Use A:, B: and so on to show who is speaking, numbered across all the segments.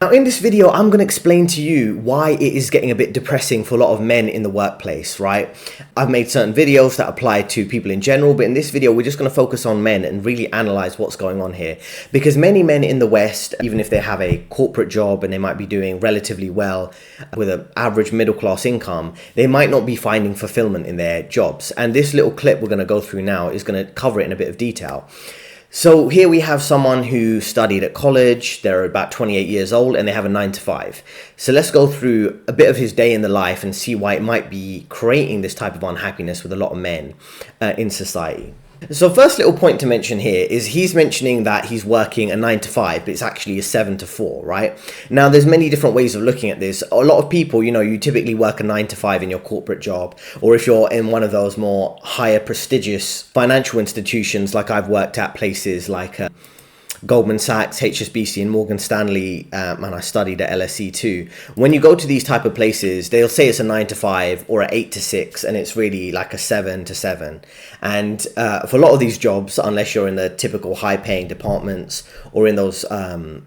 A: Now in this video, I'm going to explain to you why it is getting a bit depressing for a lot of men in the workplace, right? I've made certain videos that apply to people in general, but in this video, we're just going to focus on men and really analyze what's going on here. Because many men in the West, even if they have a corporate job and they might be doing relatively well with an average middle class income, they might not be finding fulfillment in their jobs. And this little clip we're going to go through now is going to cover it in a bit of detail. So here we have someone who studied at college, they're about 28 years old and they have a 9 to 5. So let's go through a bit of his day in the life and see why it might be creating this type of unhappiness with a lot of men in society. So first little point to mention here is he's mentioning that he's working a 9 to 5, but it's actually a 7 to 4, right? Now, there's many different ways of looking at this. A lot of people, you typically work a 9 to 5 in your corporate job, or if you're in one of those more higher prestigious financial institutions, like I've worked at places like Goldman Sachs, HSBC and Morgan Stanley, and I studied at LSE too. When you go to these type of places, they'll say it's a 9 to 5 or an 8 to 6, and it's really like a 7 to 7. And for a lot of these jobs, unless you're in the typical high-paying departments or in those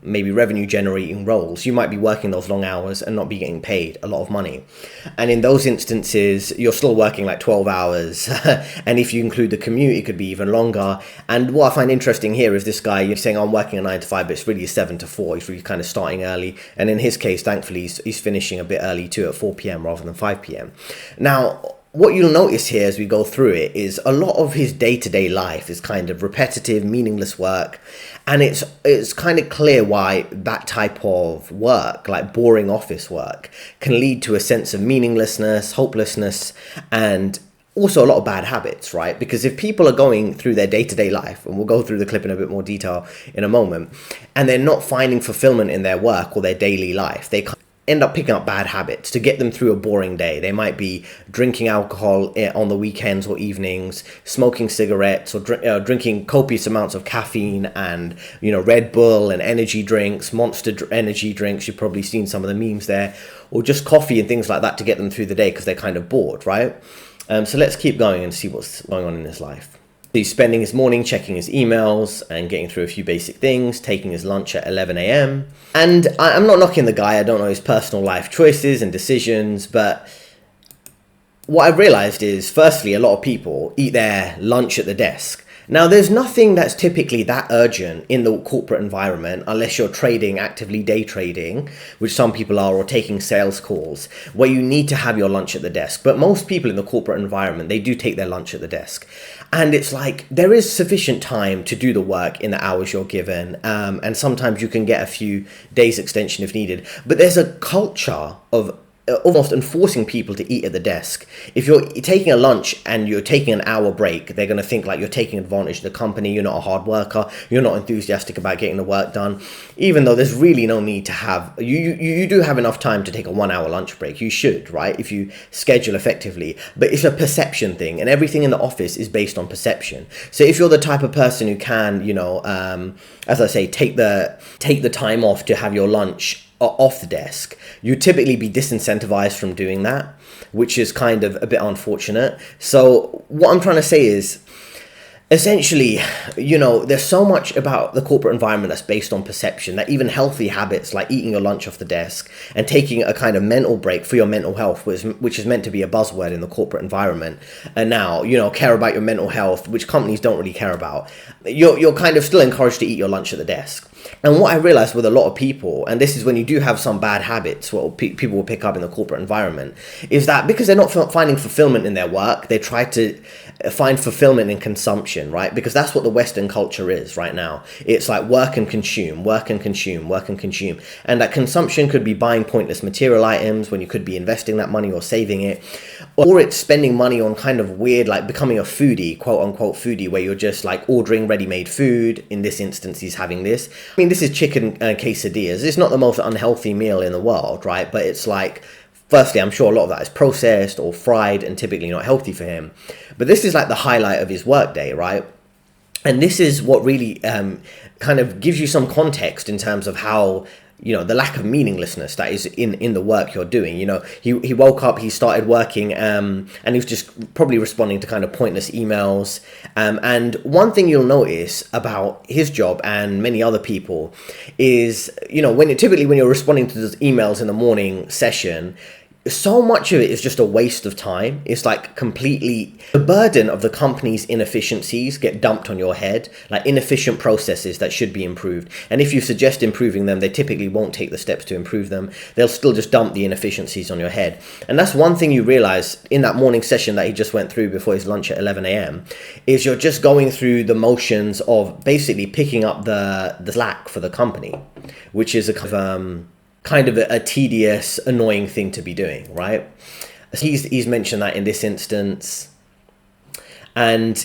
A: maybe revenue-generating roles, you might be working those long hours and not be getting paid a lot of money. And in those instances, you're still working like 12 hours. And if you include the commute, it could be even longer. And what I find interesting here is this guy, you're saying, I'm working a 9 to 5, but it's really a 7 to 4. He's really kind of starting early. And in his case, thankfully, he's finishing a bit early too at 4 p.m. rather than 5 p.m. Now, what you'll notice here as we go through it is a lot of his day-to-day life is kind of repetitive, meaningless work. And it's kind of clear why that type of work, like boring office work, can lead to a sense of meaninglessness, hopelessness, and also a lot of bad habits, right? Because if people are going through their day-to-day life, and we'll go through the clip in a bit more detail in a moment, and they're not finding fulfillment in their work or their daily life, they end up picking up bad habits to get them through a boring day. They might be drinking alcohol on the weekends or evenings, smoking cigarettes, or drinking copious amounts of caffeine and, Red Bull and energy drinks, Monster energy drinks. You've probably seen some of the memes there, or just coffee and things like that to get them through the day because they're kind of bored, right? So let's keep going and see what's going on in his life. He's spending his morning checking his emails and getting through a few basic things, taking his lunch at 11 a.m. And I'm not knocking the guy, I don't know his personal life choices and decisions, but what I've realized is, firstly, a lot of people eat their lunch at the desk. Now, there's nothing that's typically that urgent in the corporate environment unless you're trading, actively day trading, which some people are, or taking sales calls, where you need to have your lunch at the desk. But most people in the corporate environment, they do take their lunch at the desk. And it's like there is sufficient time to do the work in the hours you're given. And sometimes you can get a few days extension if needed. But there's a culture of almost enforcing people to eat at the desk. If you're taking a lunch and you're taking an hour break, they're going to think like you're taking advantage of the company. You're not a hard worker. You're not enthusiastic about getting the work done, even though there's really no need to have, you do have enough time to take a 1 hour lunch break. You should, right? If you schedule effectively, but it's a perception thing, and everything in the office is based on perception. So if you're the type of person who can, as I say, take the time off to have your lunch off the desk, you typically be disincentivized from doing that, which is kind of a bit unfortunate. So what I'm trying to say is, essentially, there's so much about the corporate environment that's based on perception that even healthy habits like eating your lunch off the desk and taking a kind of mental break for your mental health, which is meant to be a buzzword in the corporate environment, and now, care about your mental health, which companies don't really care about, you're kind of still encouraged to eat your lunch at the desk. And what I realized with a lot of people, and this is when you do have some bad habits, what people will pick up in the corporate environment, is that because they're not finding fulfillment in their work, they try to find fulfillment in consumption, right? Because that's what the Western culture is right now. It's like work and consume, work and consume, work and consume. And that consumption could be buying pointless material items when you could be investing that money or saving it. Or it's spending money on kind of weird, like becoming a foodie, quote unquote foodie, where you're just like ordering ready-made food. In this instance, he's having this. I mean, this is chicken quesadillas. It's not the most unhealthy meal in the world, right? But it's like, firstly, I'm sure a lot of that is processed or fried and typically not healthy for him. But this is like the highlight of his workday, right? And this is what really kind of gives you some context in terms of how the lack of meaninglessness that is in the work you're doing. He woke up, he started working, and he was just probably responding to kind of pointless emails. And one thing you'll notice about his job and many other people is, when you're responding to those emails in the morning session, so much of it is just a waste of time. It's like completely the burden of the company's inefficiencies get dumped on your head, like inefficient processes that should be improved. And if you suggest improving them, they typically won't take the steps to improve them. They'll still just dump the inefficiencies on your head. And that's one thing you realize in that morning session that he just went through before his lunch at 11 a.m. is you're just going through the motions of basically picking up the slack for the company, which is a kind of a tedious, annoying thing to be doing, right? He's mentioned that in this instance. And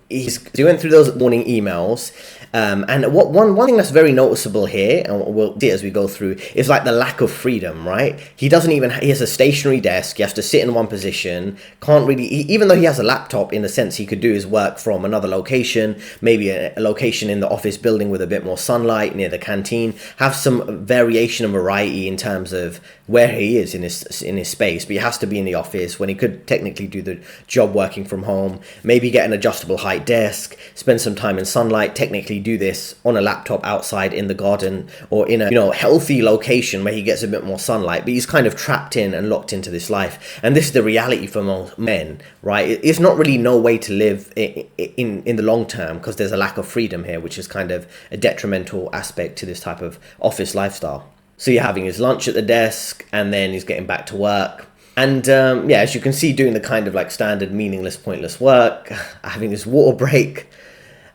A: he went through those morning emails. And one thing that's very noticeable here, and we'll see as we go through, is like the lack of freedom, right? He has a stationary desk. He has to sit in one position. Can't really, even though he has a laptop, in a sense, he could do his work from another location, maybe a location in the office building with a bit more sunlight near the canteen, have some variation and variety in terms of where he is in his space. But he has to be in the office when he could technically do the job working from home. Maybe get an adjustable height desk, spend some time in sunlight, technically do this on a laptop outside in the garden or in a healthy location where he gets a bit more sunlight, but he's kind of trapped in and locked into this life. And this is the reality for most men, right? It's not really no way to live in the long term, because there's a lack of freedom here, which is kind of a detrimental aspect to this type of office lifestyle. So you're having his lunch at the desk, and then he's getting back to work. And as you can see, doing the kind of like standard meaningless, pointless work, having this water break.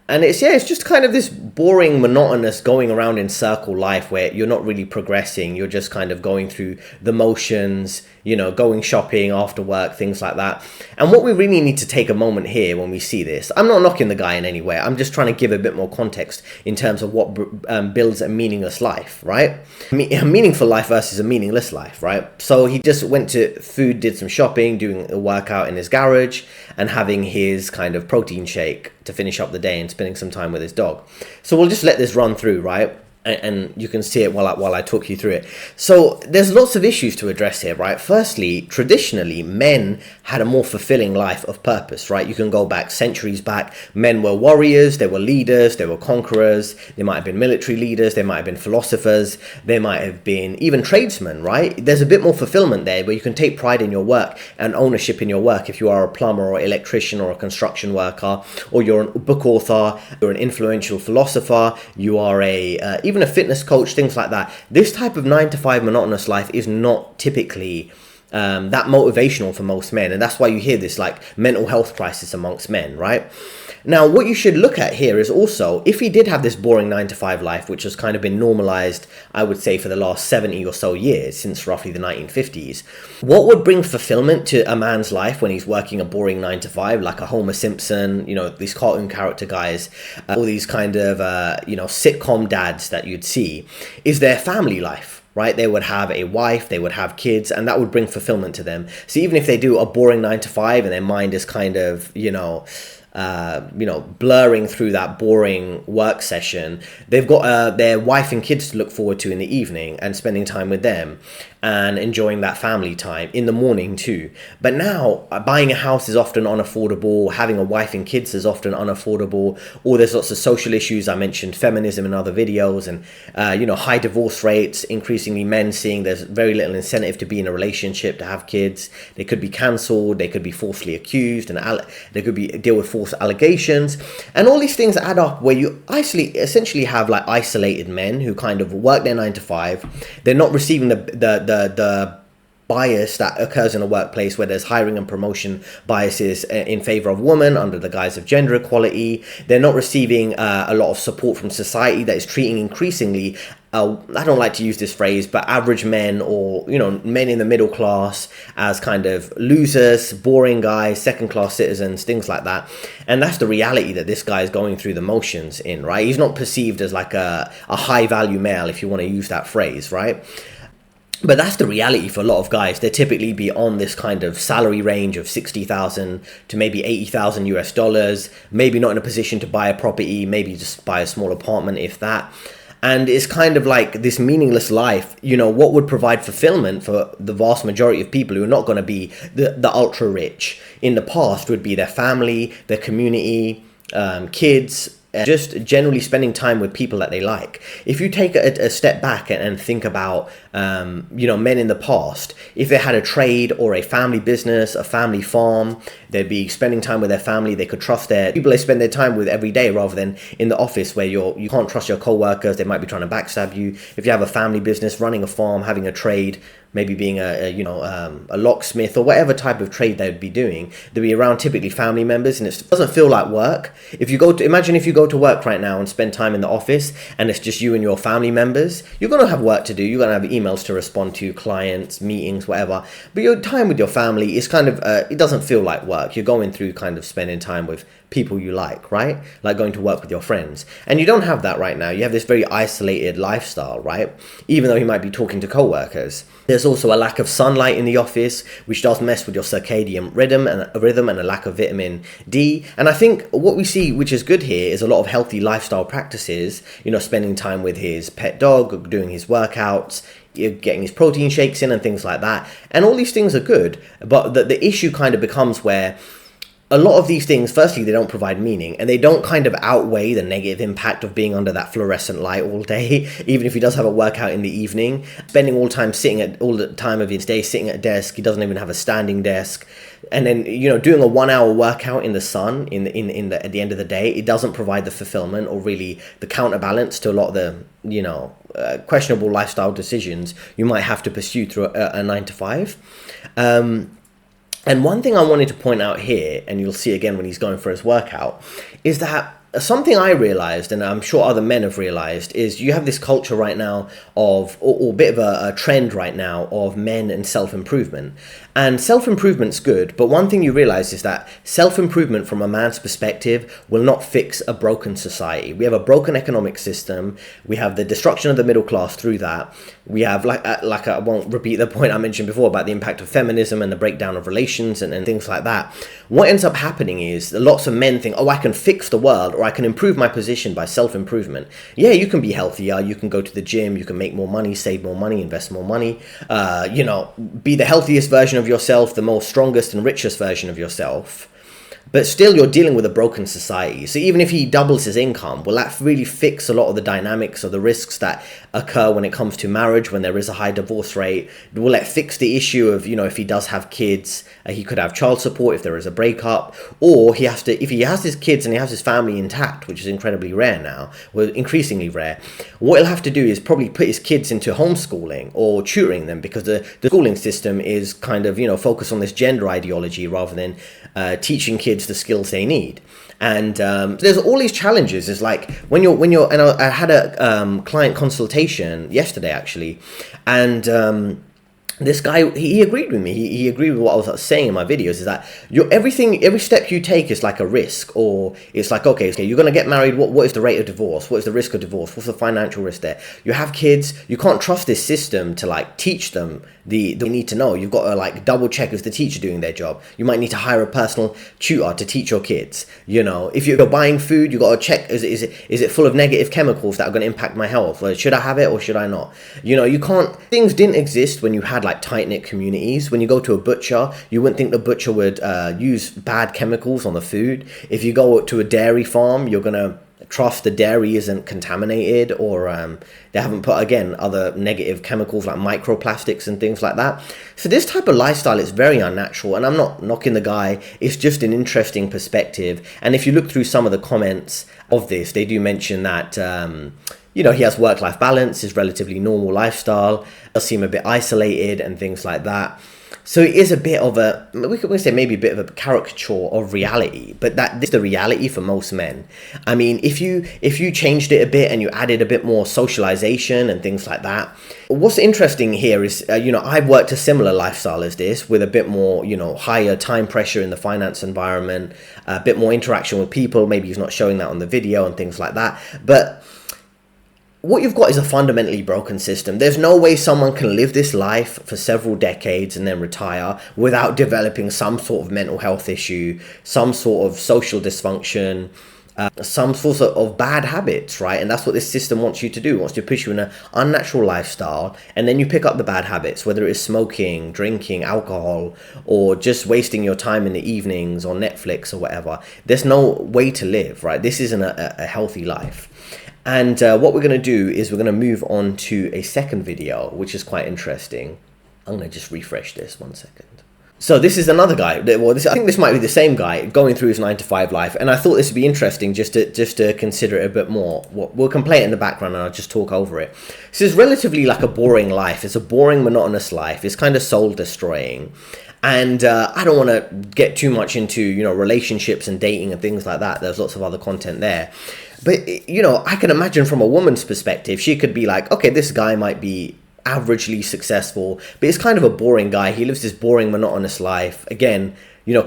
A: And it's just kind of this boring, monotonous, going around in circle life where you're not really progressing. You're just kind of going through the motions, going shopping after work, things like that. And what we really need to take a moment here when we see this, I'm not knocking the guy in any way. I'm just trying to give a bit more context in terms of what builds a meaningless life, right? A meaningful life versus a meaningless life, right? So he just went to food, did some shopping, doing a workout in his garage, and having his kind of protein shake to finish up the day and spending some time with his dog. So we'll just let this run through, right? And you can see it while I talk you through it. So there's lots of issues to address here, right? Firstly, traditionally, men had a more fulfilling life of purpose, right? You can go back centuries back. Men were warriors, they were leaders, they were conquerors. They might have been military leaders, they might have been philosophers, they might have been even tradesmen, right? There's a bit more fulfillment there where you can take pride in your work and ownership in your work. If you are a plumber or electrician or a construction worker, or you're a book author, you're an influential philosopher, you are even a fitness coach, things like that. This type of 9-to-5 monotonous life is not typically that motivational for most men, and that's why you hear this like mental health crisis amongst men, right? Now, what you should look at here is also, if he did have this boring 9-to-5 life, which has kind of been normalized, I would say, for the last 70 or so years, since roughly the 1950s, what would bring fulfillment to a man's life when he's working a boring 9-to-5, like a Homer Simpson, these cartoon character guys, all these kind of, sitcom dads that you'd see, is their family life. Right? They would have a wife, they would have kids, and that would bring fulfillment to them. So even if they do a boring 9-to-5 and their mind is kind of, blurring through that boring work session, they've got their wife and kids to look forward to in the evening and spending time with them and enjoying that family time in the morning too. But now buying a house is often unaffordable, having a wife and kids is often unaffordable, or there's lots of social issues. I mentioned feminism in other videos, and high divorce rates, increasingly men seeing there's very little incentive to be in a relationship, to have kids. They could be cancelled, they could be falsely accused, and they could deal with false allegations, and all these things add up where you essentially have like isolated men who kind of work their 9-to-5. They're not receiving the bias that occurs in a workplace where there's hiring and promotion biases in favor of women under the guise of gender equality. They're not receiving a lot of support from society that is treating increasingly I don't like to use this phrase, but average men or, men in the middle class as kind of losers, boring guys, second-class citizens, things like that. And that's the reality that this guy is going through the motions in, right? He's not perceived as like a high-value male, if you want to use that phrase, right? But that's the reality for a lot of guys. They typically be on this kind of salary range of 60,000 to maybe 80,000 US dollars, maybe not in a position to buy a property, maybe just buy a small apartment, if that. And it's kind of like this meaningless life. What would provide fulfillment for the vast majority of people who are not going to be the ultra rich in the past would be their family, their community, kids, just generally spending time with people that they like. If you take a step back and think about, men in the past, if they had a trade or a family business, a family farm, they'd be spending time with their family. They could trust their people they spend their time with every day, rather than in the office where you can't trust your co-workers. They might be trying to backstab you. If you have a family business, running a farm, having a trade, maybe being a locksmith or whatever type of trade they'd be doing, they'd be around typically family members, and it doesn't feel like work. Imagine if you go to work right now and spend time in the office and it's just you and your family members, you're going to have work to do. You're going to have emails to respond to, clients, meetings, whatever. But your time with your family is kind of, it doesn't feel like work. You're going through kind of spending time with people you like, right? Like going to work with your friends. And you don't have that right now. You have this very isolated lifestyle, right? Even though you might be talking to co-workers. There's also a lack of sunlight in the office, which does mess with your circadian rhythm and a lack of vitamin D. And I think what we see, which is good here, is a lot of healthy lifestyle practices, spending time with his pet dog, doing his workouts, getting his protein shakes in and things like that. And all these things are good. But the issue kind of becomes where a lot of these things, firstly, they don't provide meaning, and they don't kind of outweigh the negative impact of being under that fluorescent light all day. Even if he does have a workout in the evening, spending all the time of his day sitting at a desk, he doesn't even have a standing desk. And then, doing a 1 hour workout in the sun at the end of the day, it doesn't provide the fulfillment or really the counterbalance to a lot of the, questionable lifestyle decisions you might have to pursue through a 9 to 5. And one thing I wanted to point out here, and you'll see again when he's going for his workout, is that something I realized, and I'm sure other men have realized, is you have this culture right now of, or a bit of a trend right now of men and self-improvement. And self-improvement's good, but one thing you realize is that self-improvement from a man's perspective will not fix a broken society. We have a broken economic system. We have the destruction of the middle class through that. We have, like I won't repeat the point I mentioned before about the impact of feminism and the breakdown of relations and things like that. What ends up happening is that lots of men think, I can fix the world, or I can improve my position by self-improvement. Yeah, you can be healthier, you can go to the gym, you can make more money, save more money, invest more money, be the healthiest version of yourself, the most strongest and richest version of yourself. But still, you're dealing with a broken society. So even if he doubles his income, will that really fix a lot of the dynamics or the risks that occur when it comes to marriage, when there is a high divorce rate? Will it fix the issue of, if he does have kids, he could have child support if there is a breakup? Or if he has his kids and he has his family intact, which is incredibly rare now, well, increasingly rare, what he'll have to do is probably put his kids into homeschooling or tutoring them, because the schooling system is kind of, focused on this gender ideology rather than teaching kids the skills they need. And there's all these challenges. It's like when you're and I had a client consultation yesterday actually, and this guy, he agreed with me. He agreed with what I was saying in my videos, is that every step you take is like a risk, or it's like, okay, you're going to get married. What is the rate of divorce? What is the risk of divorce? What's the financial risk there? You have kids. You can't trust this system to like teach them the need to know. You've got to like double check is the teacher doing their job. You might need to hire a personal tutor to teach your kids. If you're buying food, you got to check, is it full of negative chemicals that are going to impact my health? Or should I have it or should I not? You can't. Things didn't exist when you had like tight-knit communities. When you go to a butcher, you wouldn't think the butcher would use bad chemicals on the food. If you go to a dairy farm, you're gonna trust the dairy isn't contaminated, or they haven't put, again, other negative chemicals like microplastics and things like that. So this type of lifestyle is very unnatural, and I'm not knocking the guy. It's just an interesting perspective. And if you look through some of the comments of this, they do mention that he has work-life balance, his relatively normal lifestyle, does seem a bit isolated and things like that. So it is a bit of we could say maybe a bit of a caricature of reality, but that this is the reality for most men. I mean, if you changed it a bit and you added a bit more socialization and things like that. What's interesting here is, I've worked a similar lifestyle as this, with a bit more, higher time pressure in the finance environment, a bit more interaction with people. Maybe he's not showing that on the video and things like that, but what you've got is a fundamentally broken system. There's no way someone can live this life for several decades and then retire without developing some sort of mental health issue, some sort of social dysfunction, some sorts of bad habits, right? And that's what this system wants you to do. It wants to push you in an unnatural lifestyle, and then you pick up the bad habits, whether it's smoking, drinking, alcohol, or just wasting your time in the evenings on Netflix or whatever. There's no way to live, right? This isn't a healthy life. And what we're going to do is we're going to move on to a second video, which is quite interesting. I'm going to just refresh this 1 second. So this is another guy. Well, I think this might be the same guy going through his 9-to-5 life, and I thought this would be interesting just to consider it a bit more. We'll play it in the background, and I'll just talk over it. This is relatively like a boring life. It's a boring, monotonous life. It's kind of soul destroying, and I don't want to get too much into relationships and dating and things like that. There's lots of other content there, but I can imagine from a woman's perspective, she could be like, okay, this guy might be averagely successful, but he's kind of a boring guy. He lives this boring, monotonous life. Again,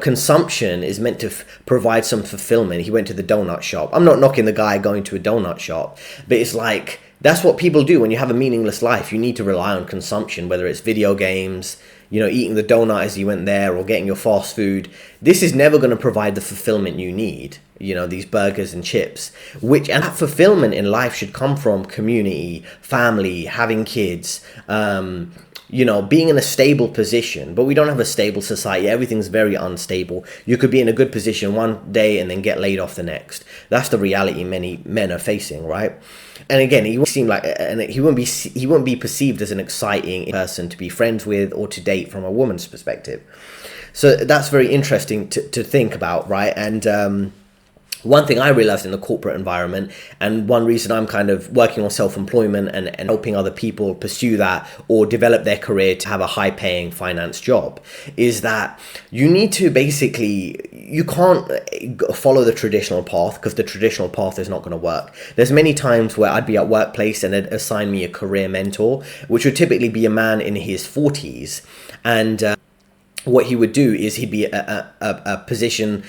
A: consumption is meant to provide some fulfillment. He went to the donut shop. I'm not knocking the guy going to a donut shop, but it's like, that's what people do when you have a meaningless life. You need to rely on consumption, whether it's video games, eating the donut as you went there, or getting your fast food. This is never going to provide the fulfillment you need. These burgers and chips, and that fulfillment in life should come from community, family, having kids, being in a stable position. But we don't have a stable society. Everything's very unstable. You could be in a good position one day and then get laid off the next. That's the reality many men are facing, right? And again, he won't seem like, and he won't be perceived as an exciting person to be friends with or to date from a woman's perspective. So that's very interesting to think about, right? And one thing I realized in the corporate environment, and one reason I'm kind of working on self-employment and helping other people pursue that or develop their career to have a high-paying finance job, is that you need to you can't follow the traditional path, because the traditional path is not going to work. There's many times where I'd be at workplace and they'd assign me a career mentor, which would typically be a man in his 40s. And what he would do is he'd be in a position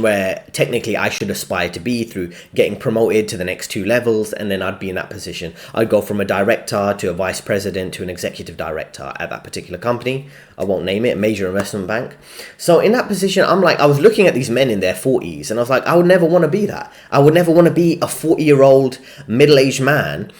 A: where technically I should aspire to be through getting promoted to the next 2 levels, and then I'd be in that position. I'd go from a director to a vice president to an executive director at that particular company. I won't name it, a major investment bank. So in that position, I was looking at these men in their 40s, and I was like, I would never want to be that. I would never want to be a 40-year-old middle-aged man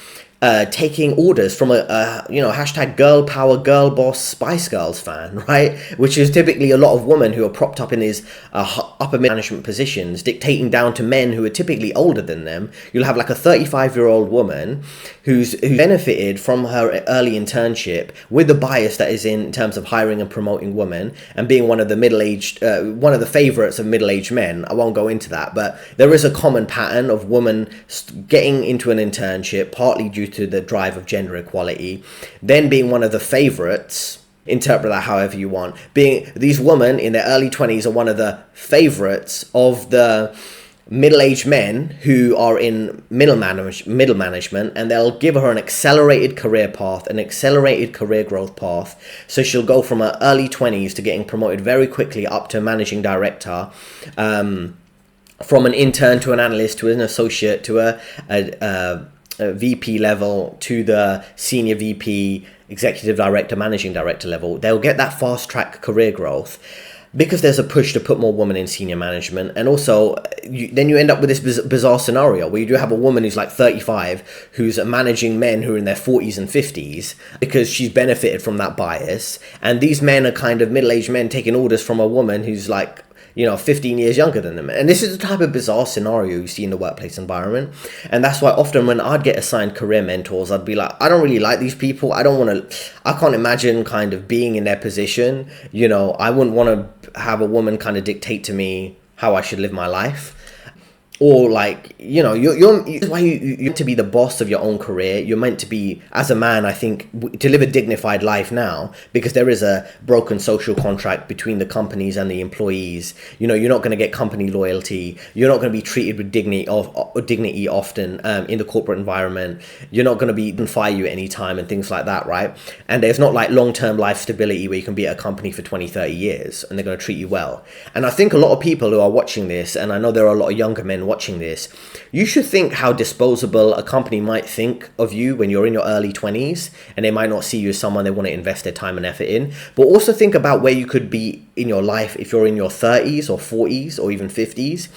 A: taking orders from a hashtag girl power, girl boss, Spice Girls fan, right? Which is typically a lot of women who are propped up in these upper management positions, dictating down to men who are typically older than them. You'll have like a 35-year-old woman who's benefited from her early internship with the bias that is in terms of hiring and promoting women, and being one of the favorites of middle-aged men. I won't go into that, but there is a common pattern of women getting into an internship, partly due to the drive of gender equality, then being one of the favorites. Interpret that however you want. Being these women in their early 20s are one of the favorites of the middle-aged men who are in middle management, and they'll give her an accelerated career path, an accelerated career growth path. So she'll go from her early 20s to getting promoted very quickly up to managing director, from an intern to an analyst to an associate to a VP level to the senior VP, executive director, managing director level. They'll get that fast track career growth because there's a push to put more women in senior management. And also then you end up with this bizarre scenario where you do have a woman who's like 35 who's managing men who are in their 40s and 50s because she's benefited from that bias, and these men are kind of middle-aged men taking orders from a woman who's like 15 years younger than them. And this is the type of bizarre scenario you see in the workplace environment. And that's why often when I'd get assigned career mentors, I'd be like, I don't really like these people. I can't imagine kind of being in their position. I wouldn't want to have a woman kind of dictate to me how I should live my life. Or you're meant to be the boss of your own career. You're meant to be, as a man, I think, to live a dignified life now, because there is a broken social contract between the companies and the employees. You're not going to get company loyalty. You're not going to be treated with dignity often in the corporate environment. You're not going to fire you at any time and things like that, right? And there's not like long-term life stability where you can be at a company for 20, 30 years and they're going to treat you well. And I think a lot of people who are watching this, and I know there are a lot of younger men men watching this, you should think how disposable a company might think of you when you're in your early 20s, and they might not see you as someone they want to invest their time and effort in. But also think about where you could be in your life if you're in your 30s or 40s or even 50s,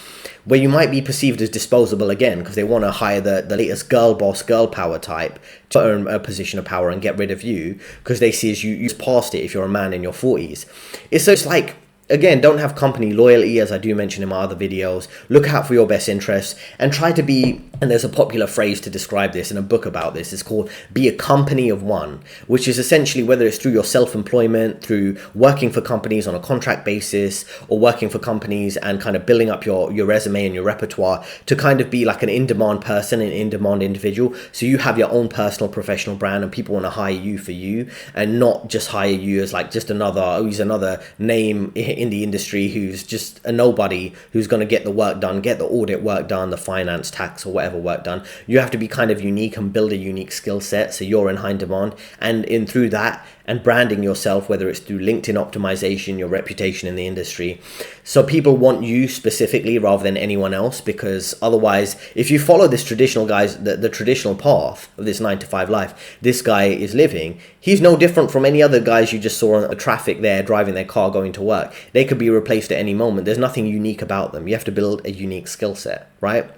A: where you might be perceived as disposable again because they want to hire the latest girl boss, girl power type to earn a position of power and get rid of you because they see as you past it if you're a man in your 40s. It's like, again, don't have company loyalty, as I do mention in my other videos. Look out for your best interests and try to be, and there's a popular phrase to describe this in a book about this, it's called be a company of one, which is essentially whether it's through your self-employment, through working for companies on a contract basis, or working for companies and kind of building up your resume and your repertoire to kind of be like an in-demand person, an in-demand individual. So you have your own personal professional brand and people want to hire you for you and not just hire you as like just he's another name in the industry who's just a nobody who's going to get the work done, get the audit work done, the finance, tax, or whatever work done. You have to be kind of unique and build a unique skill set so you're in high demand, and in through that and branding yourself, whether it's through LinkedIn optimization, your reputation in the industry, so people want you specifically rather than anyone else. Because otherwise, if you follow this traditional the traditional path of this 9-to-5 life this guy is living, he's no different from any other guys you just saw on the traffic there driving their car going to work. They could be replaced at any moment. There's nothing unique about them. You have to build a unique skill set, right?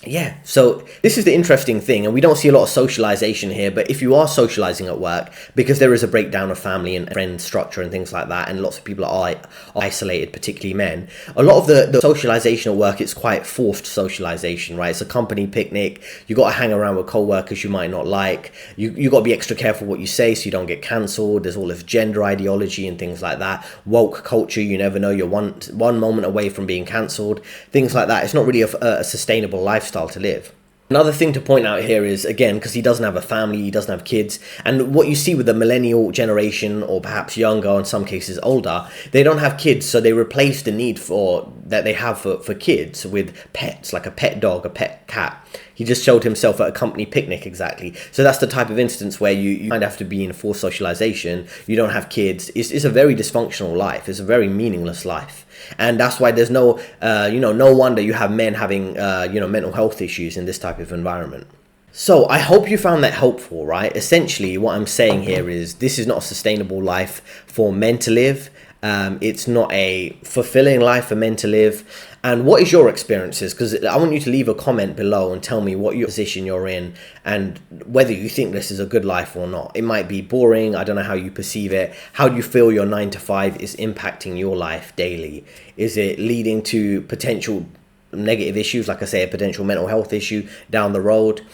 A: Yeah, so this is the interesting thing, and we don't see a lot of socialization here, but if you are socializing at work, because there is a breakdown of family and friend structure and things like that, and lots of people are isolated, particularly men, a lot of the socialization at work is quite forced socialization, right? It's a company picnic, you got to hang around with co-workers you might not like, you got to be extra careful what you say so you don't get cancelled. There's all this gender ideology and things like that, woke culture, you never know, you're one moment away from being cancelled, things like that. It's not really a sustainable lifestyle to live. Another thing to point out here is, again, because he doesn't have a family, he doesn't have kids, and what you see with the millennial generation, or perhaps younger, or in some cases older, they don't have kids, so they replace the need that they have for kids with pets, like a pet dog, a pet cat. He just showed himself at a company picnic, exactly. So that's the type of instance where you kind of have to be in forced socialization. You don't have kids. It's a very dysfunctional life. It's a very meaningless life. And that's why there's no wonder you have men having, mental health issues in this type of environment. So I hope you found that helpful, right? Essentially, what I'm saying here is this is not a sustainable life for men to live. It's not a fulfilling life for men to live. And what is your experiences? Because I want you to leave a comment below and tell me what your position you're in and whether you think this is a good life or not. It might be boring. I don't know how you perceive it. How do you feel your 9-to-5 is impacting your life daily? Is it leading to potential negative issues, like I say, a potential mental health issue down the road?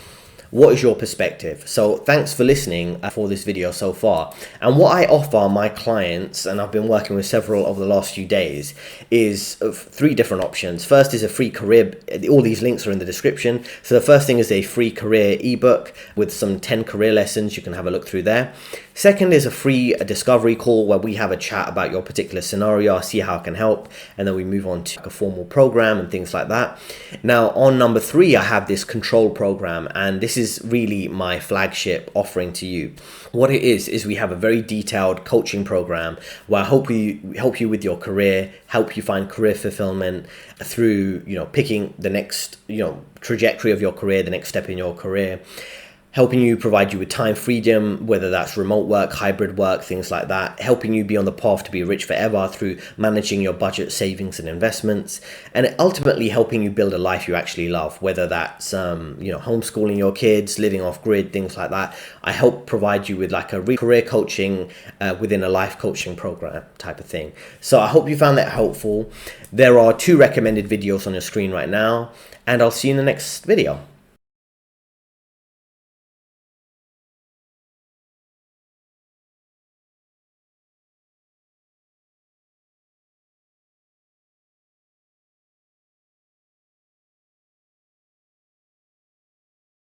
A: What is your perspective? So thanks for listening for this video so far. And what I offer my clients, and I've been working with several over the last few days, is 3 different options. First is a free career. All these links are in the description. So the first thing is a free career ebook with some 10 career lessons. You can have a look through there. Second is a free discovery call where we have a chat about your particular scenario, see how I can help, and then we move on to a formal program and things like that. Now on number 3, I have this control program, and this is really my flagship offering to you. What it is we have a very detailed coaching program where I help you with your career, help you find career fulfillment through picking the next trajectory of your career, the next step in your career, helping you, provide you with time freedom, whether that's remote work, hybrid work, things like that, helping you be on the path to be rich forever through managing your budget, savings and investments, and ultimately helping you build a life you actually love, whether that's homeschooling your kids, living off grid, things like that. I help provide you with like a career coaching within a life coaching program type of thing. So I hope you found that helpful. There are 2 recommended videos on your screen right now, and I'll see you in the next video.